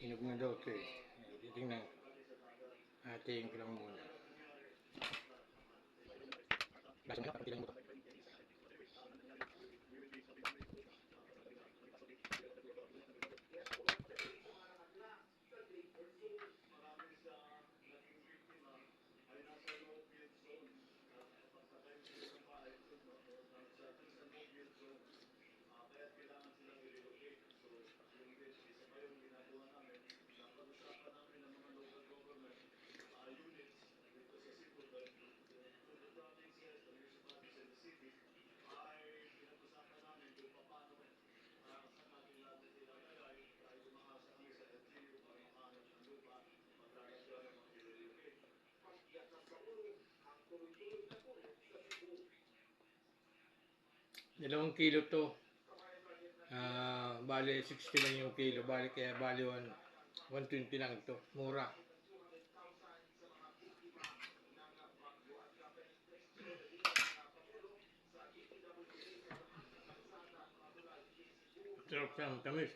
Hinog na daw ito eh. Titingnan. Hatiin ko lang muna. Lasa mo lang, titingnan mo ito. Dalawang kilo to. Bali 60 lang yung kilo. Bali kaya bali 120 lang ito. Mura. Sarap siyang tamis.